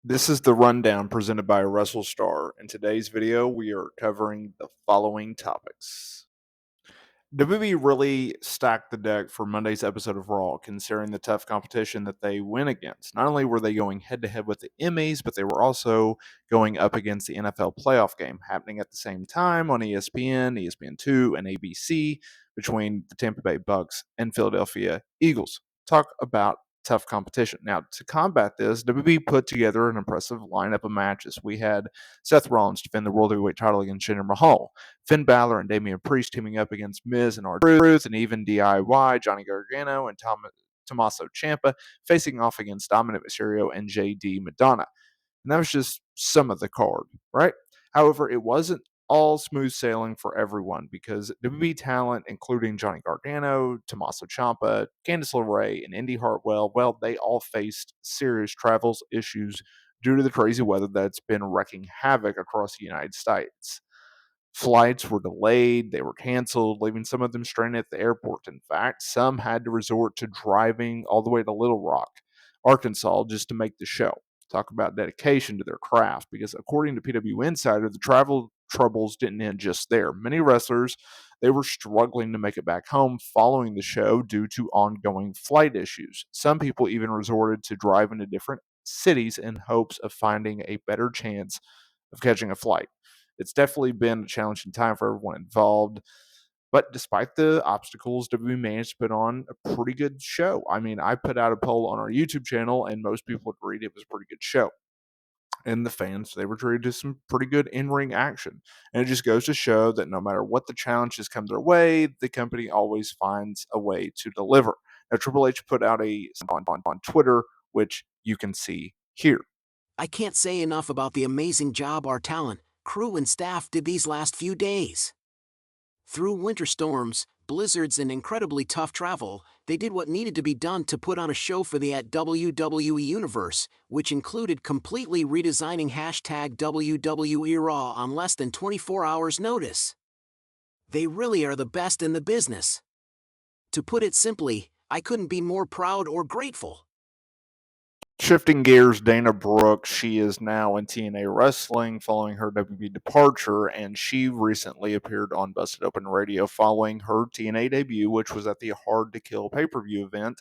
This is the rundown presented by WrestleSTAR. In today's video, we are covering the following topics. WWE really stacked the deck for Monday's episode of Raw, considering the tough competition that they went against. Not only were they going head to head with the Emmys, but they were also going up against the NFL playoff game happening at the same time on ESPN, ESPN2, and ABC between the Tampa Bay Bucks and Philadelphia Eagles. Talk about tough competition. Now, to combat this, WWE put together an impressive lineup of matches. We had Seth Rollins defend the World Heavyweight title against Jinder Mahal, Finn Balor and Damian Priest teaming up against Miz and R-Truth, and even DIY, Johnny Gargano and Tommaso Ciampa facing off against Dominic Mysterio and JD Madonna. And that was just some of the card, right? However, it wasn't all smooth sailing for everyone because WWE talent, including Johnny Gargano, Tommaso Ciampa, Candice LeRae, and Indy Hartwell, well, they all faced serious travel issues due to the crazy weather that's been wreaking havoc across the United States. Flights were delayed, they were canceled, leaving some of them stranded at the airport. In fact, some had to resort to driving all the way to Little Rock, Arkansas, just to make the show. Talk about dedication to their craft, because according to PW Insider, the travel troubles didn't end just there. Many wrestlers, they were struggling to make it back home following the show due to ongoing flight issues. Some people even resorted to driving to different cities in hopes of finding a better chance of catching a flight. It's definitely been a challenging time for everyone involved. But despite the obstacles, WWE managed to put on a pretty good show. I mean, I put out a poll on our YouTube channel, and most people agreed it was a pretty good show. And the fans, they were treated to some pretty good in-ring action. And it just goes to show that no matter what the challenges come their way, the company always finds a way to deliver. Now, Triple H put out a on Twitter, which you can see here. I can't say enough about the amazing job our talent, crew and staff did these last few days. Through winter storms, blizzards and incredibly tough travel, they did what needed to be done to put on a show for the WWE universe, which included completely redesigning #WWE Raw on less than 24 hours notice. They really are the best in the business. To put it simply, I couldn't be more proud or grateful. Shifting gears, Dana Brooke, she is now in TNA Wrestling following her WWE departure, and she recently appeared on Busted Open Radio following her TNA debut, which was at the Hard to Kill pay-per-view event,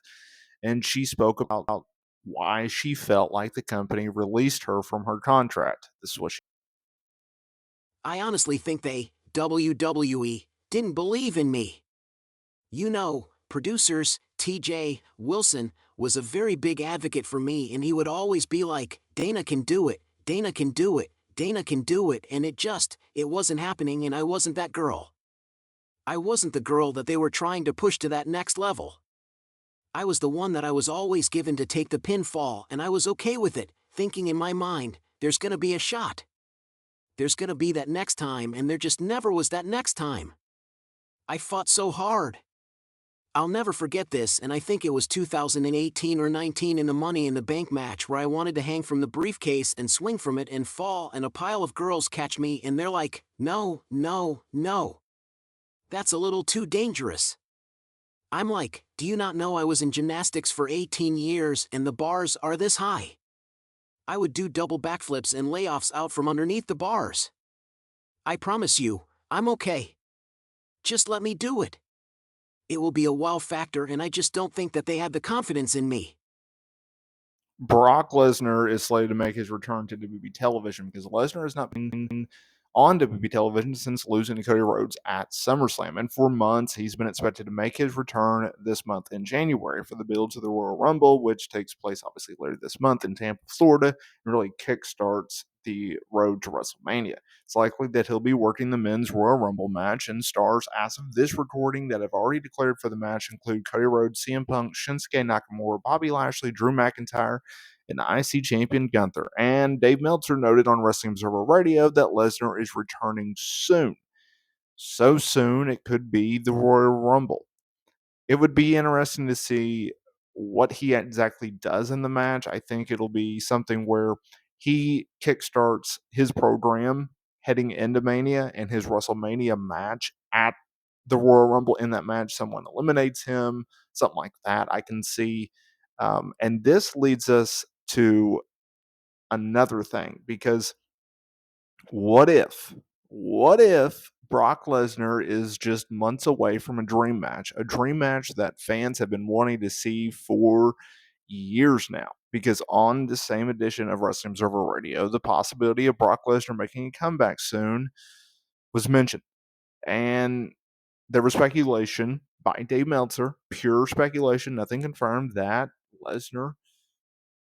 and she spoke about why she felt like the company released her from her contract. This is what she I honestly think they, WWE, didn't believe in me. You know, producers, TJ Wilson, was a very big advocate for me, and he would always be like, Dana can do it, Dana can do it, Dana can do it, and it wasn't happening, and I wasn't that girl. I wasn't the girl that they were trying to push to that next level. I was the one that I was always given to take the pinfall, and I was okay with it, thinking in my mind, there's gonna be a shot. There's gonna be that next time, and there just never was that next time. I fought so hard. I'll never forget this, and I think it was 2018 or 19 in the Money in the Bank match where I wanted to hang from the briefcase and swing from it and fall, and a pile of girls catch me and they're like, no, no, no. That's a little too dangerous. I'm like, do you not know I was in gymnastics for 18 years and the bars are this high? I would do double backflips and layoffs out from underneath the bars. I promise you, I'm okay. Just let me do it. It will be a wow factor, and I just don't think that they had the confidence in me. Brock Lesnar is slated to make his return to WWE television because Lesnar has not been on WWE television since losing to Cody Rhodes at SummerSlam. And for months, he's been expected to make his return this month in January for the build to the Royal Rumble, which takes place obviously later this month in Tampa, Florida, and really kickstarts the road to WrestleMania. It's likely that he'll be working the men's Royal Rumble match, and stars as of this recording that have already declared for the match include Cody Rhodes, CM Punk, Shinsuke Nakamura, Bobby Lashley, Drew McIntyre, and IC champion Gunther. And Dave Meltzer noted on Wrestling Observer Radio that Lesnar is returning soon. So soon, it could be the Royal Rumble. It would be interesting to see what he exactly does in the match. I think it'll be something where he kickstarts his program heading into Mania, and his WrestleMania match at the Royal Rumble. In that match, someone eliminates him, something like that. I can see. And this leads us to another thing, because what if, Brock Lesnar is just months away from a dream match that fans have been wanting to see for years now? Because on the same edition of Wrestling Observer Radio, the possibility of Brock Lesnar making a comeback soon was mentioned. And there was speculation by Dave Meltzer, pure speculation, nothing confirmed, that Lesnar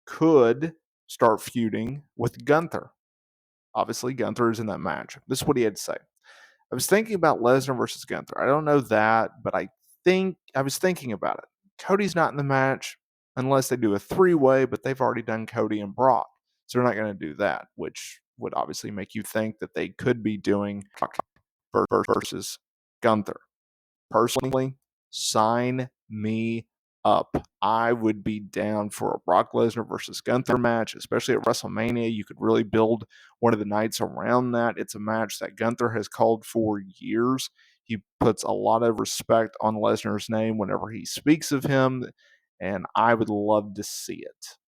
could start feuding with Gunther. Obviously, Gunther is in that match. This is what he had to say. I was thinking about Lesnar versus Gunther. I don't know that, but I was thinking about it. Cody's not in the match unless they do a three-way, but they've already done Cody and Brock. So they're not going to do that, which would obviously make you think that they could be doing versus Gunther. Personally, sign me up. I would be down for a Brock Lesnar versus Gunther match, especially at WrestleMania. You could really build one of the nights around that. It's a match that Gunther has called for years. He puts a lot of respect on Lesnar's name whenever he speaks of him, and I would love to see it.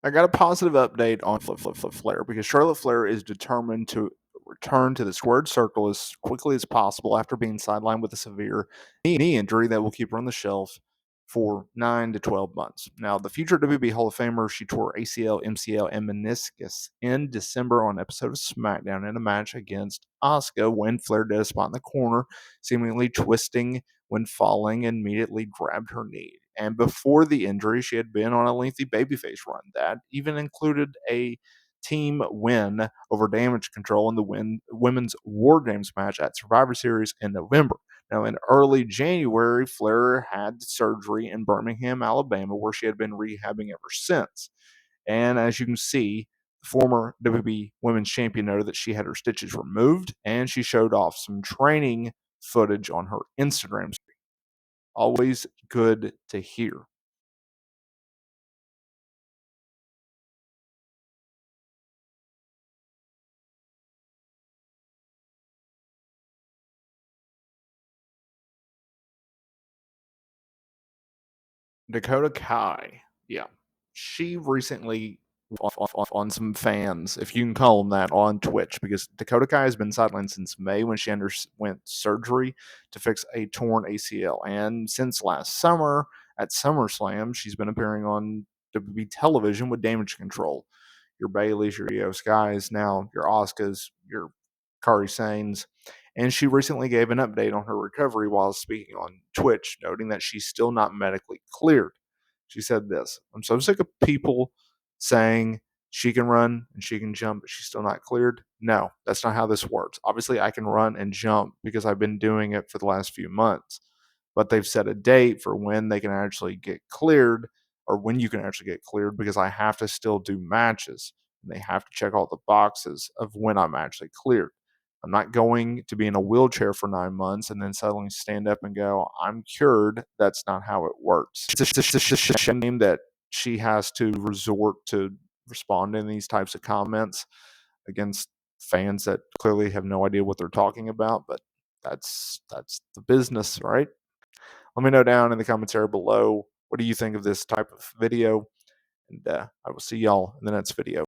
I got a positive update on Flair, because Charlotte Flair is determined to return to the squared circle as quickly as possible after being sidelined with a severe knee injury that will keep her on the shelf for 9 to 12 months. Now, the future WWE Hall of Famer, she tore ACL, MCL, and meniscus in December on an episode of SmackDown in a match against Asuka when Flair did a spot in the corner, seemingly twisting when falling, and immediately grabbed her knee. And before the injury, she had been on a lengthy babyface run that even included a team win over Damage Control in the women's War Games match at Survivor Series in November. Now, in early January, Flair had surgery in Birmingham, Alabama, where she had been rehabbing ever since. And as you can see, the former WWE Women's Champion noted that she had her stitches removed, and she showed off some training footage on her Instagram. Always good to hear. Dakota Kai, yeah, she recently on some fans, if you can call them that, on Twitch, because Dakota Kai has been sidelined since May when she underwent surgery to fix a torn ACL, and since last summer at SummerSlam, she's been appearing on WWE television with Damage Control. Your Baileys, your Io Skies, now your Oscars, your Kairi Sanes. And she recently gave an update on her recovery while speaking on Twitch, noting that she's still not medically cleared. She said this: "I'm so sick of people saying she can run and she can jump, but she's still not cleared. No, that's not how this works. Obviously, I can run and jump because I've been doing it for the last few months, but they've set a date for when they can actually get cleared, or when you can actually get cleared, because I have to still do matches. And they have to check all the boxes of when I'm actually cleared. I'm not going to be in a wheelchair for 9 months and then suddenly stand up and go, I'm cured. That's not how it works." It's just a shame that she has to resort to responding to these types of comments against fans that clearly have no idea what they're talking about, but that's the business, right? Let me know down in the comments area below, what do you think of this type of video? And I will see y'all in the next video.